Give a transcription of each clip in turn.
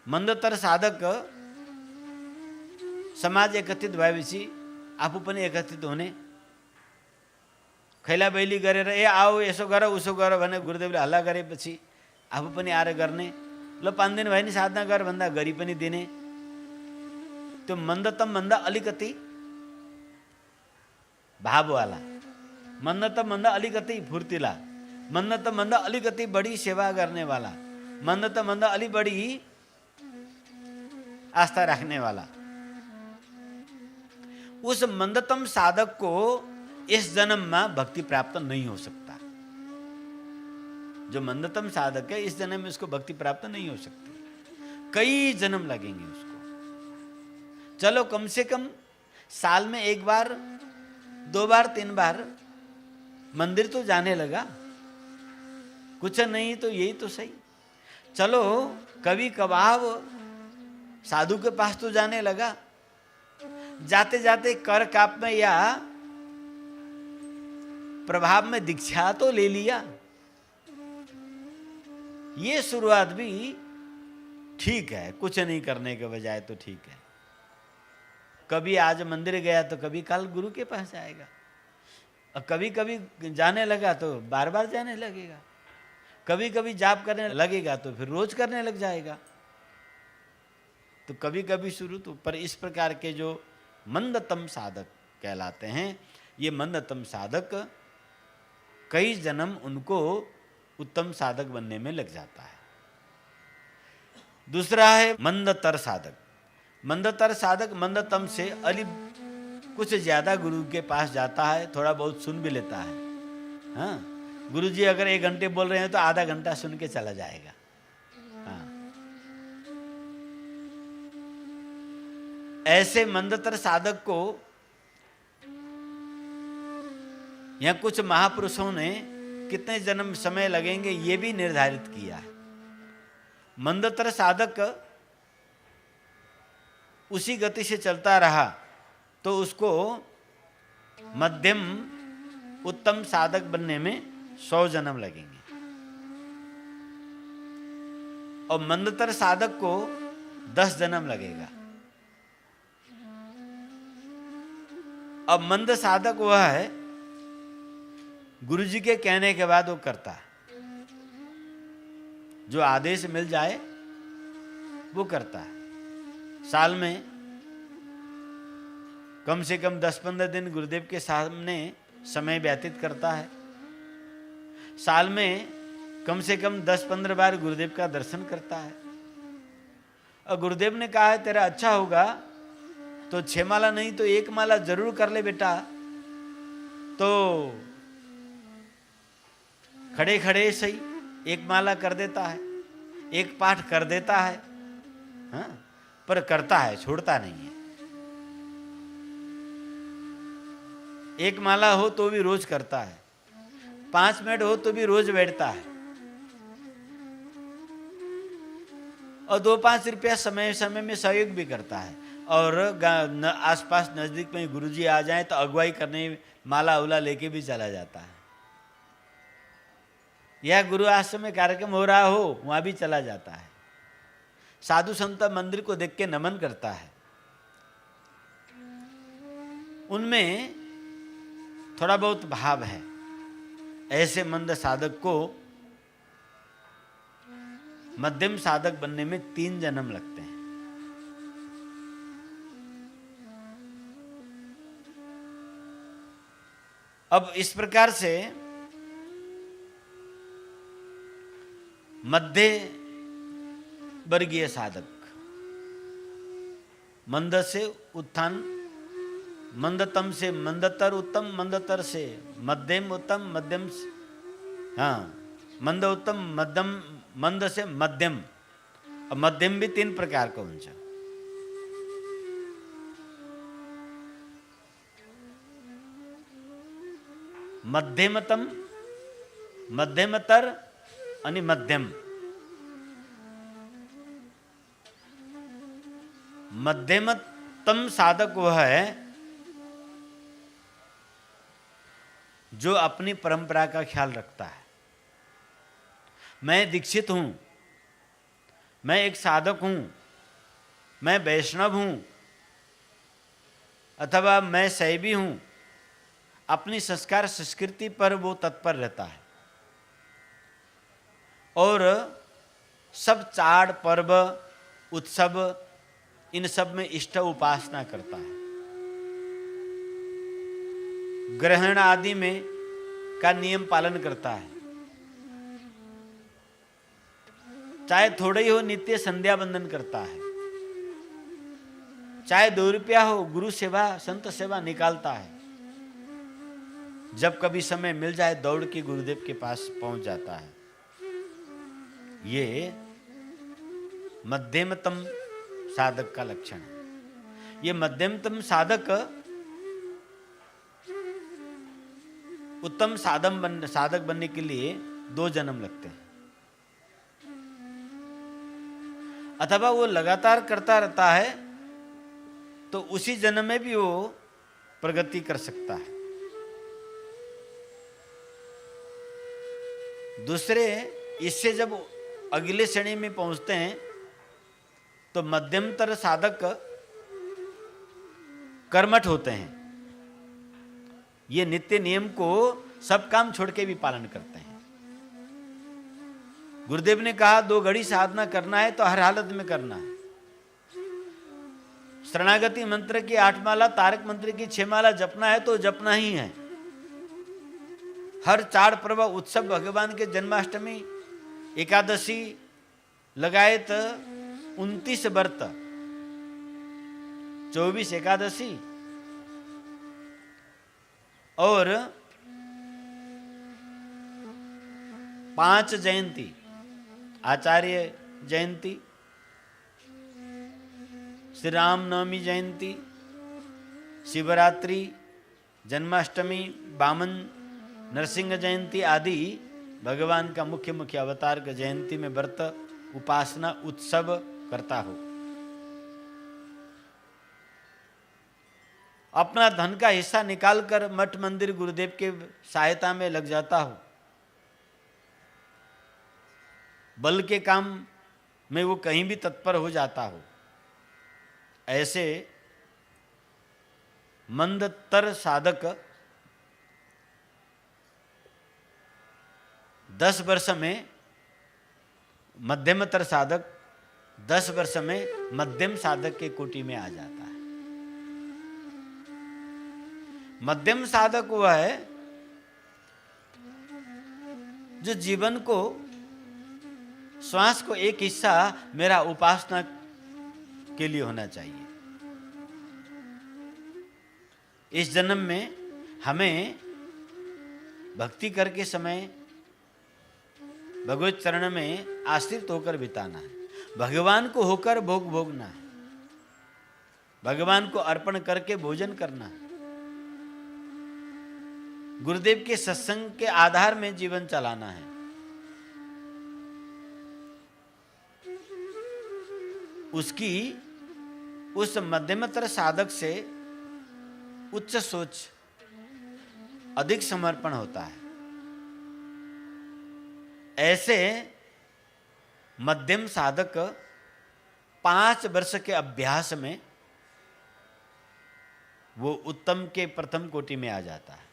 મંદતર સાધક સમાજ એકત્રિત ભएपछि आफू पनि एकत्रित हुने, खैला बैली गरेर ए आओ यसो गर उसो गर भने गुरुदेवले हल्ला गरेपछि आफू पनि आएर गर्ने, ल 5 दिन भयो नि साधना गर भन्दा गरी पनि दिने। त्यो मन्दतम भन्दा अलिकति भाववाला, मन्दतम भन्दा अलिकति फुर्तिला, मन्दतम भन्दा अलिकति बढी सेवा गर्नेवाला, मन्दतम भन्दा अलि बढी आस्था राख्नेवाला। उस मंदतम साधक को इस जन्म में भक्ति प्राप्त नहीं हो सकता। जो मंदतम साधक है इस जन्म में उसको भक्ति प्राप्त नहीं हो सकती, कई जन्म लगेंगे उसको। चलो कम से कम साल में 1 बार 2 बार 3 बार मंदिर तो जाने लगा, कुछ नहीं तो यही तो सही। चलो कभी कभार साधु के पास तो जाने लगा, जाते जाते कर काप में या प्रभाव में दीक्षा तो ले लिया। ये शुरुआत भी ठीक है, कुछ नहीं करने के बजाय तो ठीक है। कभी आज मंदिर गया तो कभी कल गुरु के पास जाएगा, और कभी कभी जाने लगा तो बार बार जाने लगेगा, कभी कभी जाप करने लगेगा तो फिर रोज करने लग जाएगा। तो कभी कभी शुरू तो, पर इस प्रकार के जो मंदतम साधक कहलाते हैं, ये मंदतम साधक कई जन्म उनको उत्तम साधक बनने में लग जाता है। दूसरा है मंदतर साधक। मंदतर साधक मंदतम से अली कुछ ज्यादा गुरु के पास जाता है, थोड़ा बहुत सुन भी लेता है। हाँ, गुरु जी अगर 1 घंटे बोल रहे हैं तो आधा घंटा सुन के चला जाएगा। हाँ, ऐसे मंदतर साधक को यहाँ कुछ महापुरुषों ने कितने जन्म समय लगेंगे ये भी निर्धारित किया है। मंदतर साधक उसी गति से चलता रहा तो उसको मध्यम उत्तम साधक बनने में 100 जन्म लगेंगे, और मंदतर साधक को 10 जन्म लगेगा। अब मंद साधक वह है गुरुजी के कहने के बाद वो करता है, जो आदेश मिल जाए वो करता है। साल में कम से कम 10-15 दिन गुरुदेव के सामने समय व्यतीत करता है। साल में कम से कम 10-15 बार गुरुदेव का दर्शन करता है। और गुरुदेव ने कहा है तेरा अच्छा होगा तो 6 माला नहीं तो 1 माला जरूर कर ले बेटा, तो खड़े खड़े सही 1 माला कर देता है, 1 पाठ कर देता है। हाँ, पर करता है, छोड़ता नहीं है। 1 माला हो तो भी रोज करता है, 5 मिनट हो तो भी रोज बैठता है, और 2-5 रुपया समय समय में सहयोग भी करता है। और आसपास नजदीक में गुरुजी आ जाए तो अगुवाई करने माला उला लेके भी चला जाता है, या गुरु आश्रम में कार्यक्रम हो रहा हो वहां भी चला जाता है। साधु संत मंदिर को देख के नमन करता है। उनमें थोड़ा बहुत भाव है। ऐसे मंद साधक को मध्यम साधक बनने में 3 जन्म लगते हैं। अब इस प्रकार से मध्य वर्गीय साधक, मंद से उत्थान, मंदतम से मंदतर उत्तम, मंदतर से मध्यम उत्तम, मध्यम से हाँ मंद उत्तम, मध्यम मंद से मध्यम। और मध्यम भी 3 प्रकार का हुन्छ। मध्यमतम, मध्यमतर अनि मध्यम। मध्यमतम साधक वह है जो अपनी परंपरा का ख्याल रखता है। मैं दीक्षित हूं, मैं एक साधक हूं, मैं वैष्णव हूं, अथवा मैं शैवी हूं, अपनी संस्कार संस्कृति पर वो तत्पर रहता है और सब चाड़ पर्व उत्सव इन सब में इष्ट उपासना करता है। ग्रहण आदि में का नियम पालन करता है, चाहे थोड़ा ही हो नित्य संध्या बंदन करता है, चाहे 2 रुपया हो गुरु सेवा संत सेवा निकालता है। जब कभी समय मिल जाए दौड़ के गुरुदेव के पास पहुंच जाता है। ये मध्यमतम साधक का लक्षण है। ये मध्यमतम साधक उत्तम साधक बनने के लिए 2 जन्म लगते हैं, अथवा वो लगातार करता रहता है तो उसी जन्म में भी वो प्रगति कर सकता है। दूसरे इससे जब अगले श्रेणी में पहुंचते हैं तो मध्यमतर साधक कर्मठ होते हैं। ये नित्य नियम को सब काम छोड़ के भी पालन करते हैं। गुरुदेव ने कहा 2 घड़ी साधना करना है तो हर हालत में करना है। शरणागति मंत्र की 8 माला, तारक मंत्र की 6 माला जपना है तो जपना ही है। हर चाड़ पर्व उत्सव, भगवान के जन्माष्टमी, एकादशी लगायत 29 व्रत, 24 एकादशी और 5 जयंती, आचार्य जयंती, श्री राम नवमी जयंती, शिवरात्रि, जन्माष्टमी, बामन नरसिंह जयंती आदि भगवान का मुख्य मुख्य अवतार का जयंती में व्रत उपासना उत्सव करता हो। अपना धन का हिस्सा निकालकर मठ मंदिर गुरुदेव के सहायता में लग जाता हो। बल के काम में वो कहीं भी तत्पर हो जाता हो। ऐसे मंदतर साधक 10 वर्ष में, मध्यमतर साधक 10 वर्ष में मध्यम साधक के कोटि में आ जाता है। मध्यम साधक वह है जो जीवन को, श्वास को एक हिस्सा मेरा उपासना के लिए होना चाहिए। इस जन्म में हमें भक्ति करके समय भगवत चरण में आश्रित होकर बिताना है, भगवान को होकर भोग भोगना है, भगवान को अर्पण करके भोजन करना है, गुरुदेव के सत्संग के आधार में जीवन चलाना है। उसकी उस मध्यमतर साधक से उच्च सोच, अधिक समर्पण होता है। ऐसे मध्यम साधक 5 वर्ष के अभ्यास में वो उत्तम के प्रथम कोटि में आ जाता है।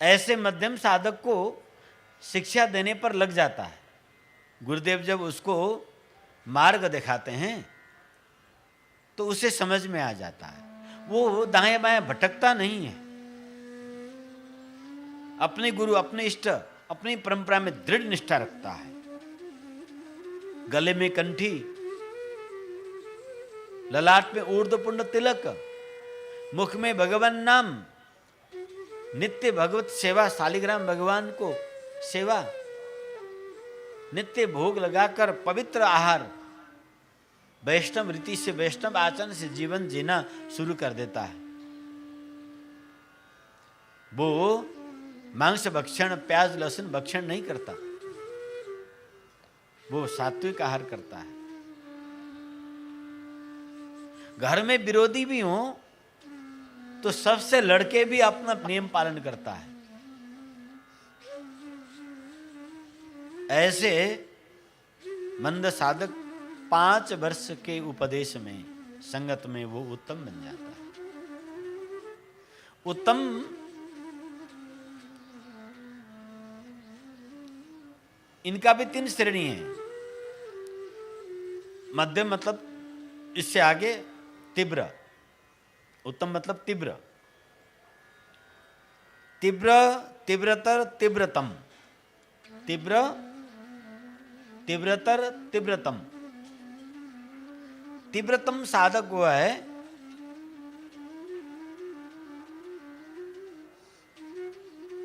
ऐसे मध्यम साधक को शिक्षा देने पर लग जाता है। गुरुदेव जब उसको मार्ग दिखाते हैं तो उसे समझ में आ जाता है। वो दाएं बाएं भटकता नहीं है। अपने गुरु, अपने इष्ट, अपनी परंपरा में दृढ़ निष्ठा रखता है। गले में कंठी, ललाट में ऊर्ध्वपुंड तिलक, मुख में भगवान नाम, नित्य भगवत सेवा, शालिग्राम भगवान को सेवा, नित्य भोग लगाकर पवित्र आहार, वैष्णव रीति से, वैष्णव आचरण से जीवन जीना शुरू कर देता है। वो मांस भक्षण, प्याज लहसुन भक्षण नहीं करता, वो सात्विक आहार करता है। घर में विरोधी भी हो तो सबसे लड़के भी अपना नियम पालन करता है। ऐसे मंद साधक 5 वर्ष के उपदेश में, संगत में वो उत्तम बन जाता है। उत्तम इनका भी 3 श्रेणी है। मध्यम मतलब इससे आगे तीव्र, उत्तम मतलब तीव्र, तीव्र, तीव्रतर, तीव्रतम, तीव्र, तीव्रतर, तीव्रतम। तीव्रतम साधक हुआ है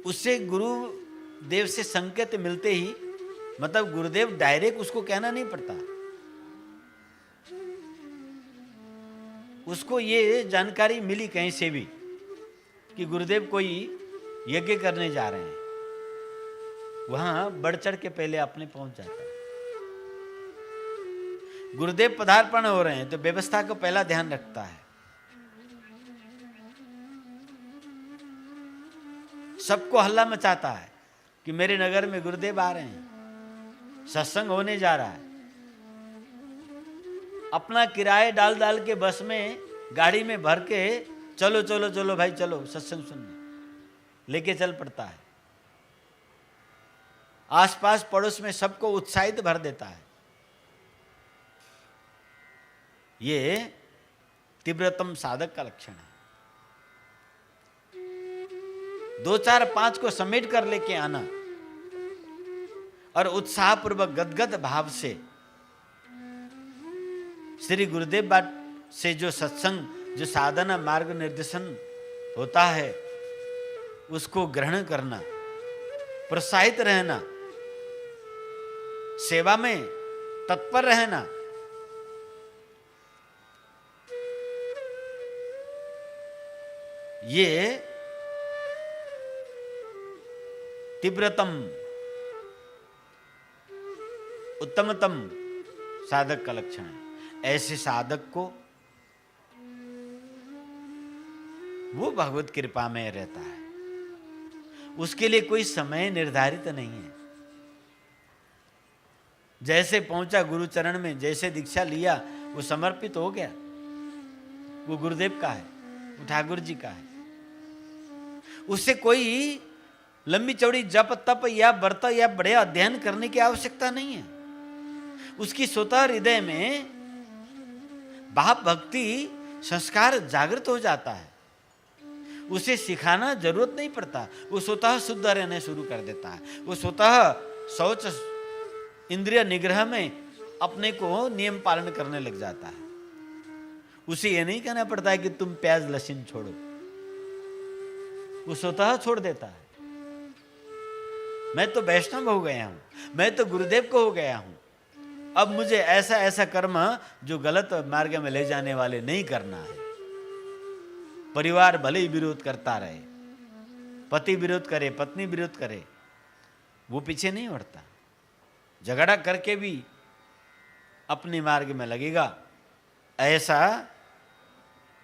उससे गुरुदेव से संकेत मिलते ही, मतलब गुरुदेव डायरेक्ट उसको कहना नहीं पड़ता, उसको ये जानकारी मिली कहीं से भी कि गुरुदेव कोई यज्ञ करने जा रहे हैं, वहां बढ़ चढ़ के पहले अपने पहुंच जाता है। गुरुदेव पदार्पण हो रहे हैं तो व्यवस्था को पहला ध्यान रखता है। सबको हल्ला मचाता है कि मेरे नगर में गुरुदेव आ रहे हैं, सत्संग होने जा रहा है। अपना किराए डाल डाल के बस में, गाड़ी में भर के चलो चलो चलो भाई चलो सत्संग सुनने लेके चल पड़ता है। आसपास पड़ोस में सबको उत्साहित भर देता है। ये तीव्रतम साधक का लक्षण है। 2, 4, 5 को समेट कर लेके आना और उत्साहपूर्वक गदगद भाव से श्री गुरुदेव बाट से जो सत्संग, जो साधना मार्ग निर्देशन होता है उसको ग्रहण करना, प्रोत्साहित रहना, सेवा में तत्पर रहना, ये तीव्रतम उत्तमतम साधक का लक्षण है। ऐसे साधक को वो भगवत कृपा में रहता है, उसके लिए कोई समय निर्धारित नहीं है। जैसे पहुंचा गुरु चरण में, जैसे दीक्षा लिया वो समर्पित हो गया, वो गुरुदेव का है, वो ठाकुर जी का है। उससे कोई लंबी चौड़ी जप तप या व्रत या बड़े अध्ययन करने की आवश्यकता नहीं है। उसकी स्वतः हृदय में भाव भक्ति संस्कार जागृत हो जाता है। उसे सिखाना जरूरत नहीं पड़ता, वो स्वतः शुद्ध रहने शुरू कर देता है। वो स्वतः शौच इंद्रिय निग्रह में अपने को नियम पालन करने लग जाता है। उसे ये नहीं कहना पड़ता है कि तुम प्याज लहसुन छोड़ो, वो स्वतः छोड़ देता है। मैं तो वैष्णव हो गया हूं, मैं तो गुरुदेव को हो गया हूं, अब मुझे ऐसा ऐसा कर्म जो गलत मार्ग में ले जाने वाले नहीं करना है। परिवार भले ही विरोध करता रहे, पति विरोध करे, पत्नी विरोध करे, वो पीछे नहीं हटता, झगड़ा करके भी अपने मार्ग में लगेगा। ऐसा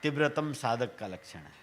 तीव्रतम साधक का लक्षण है।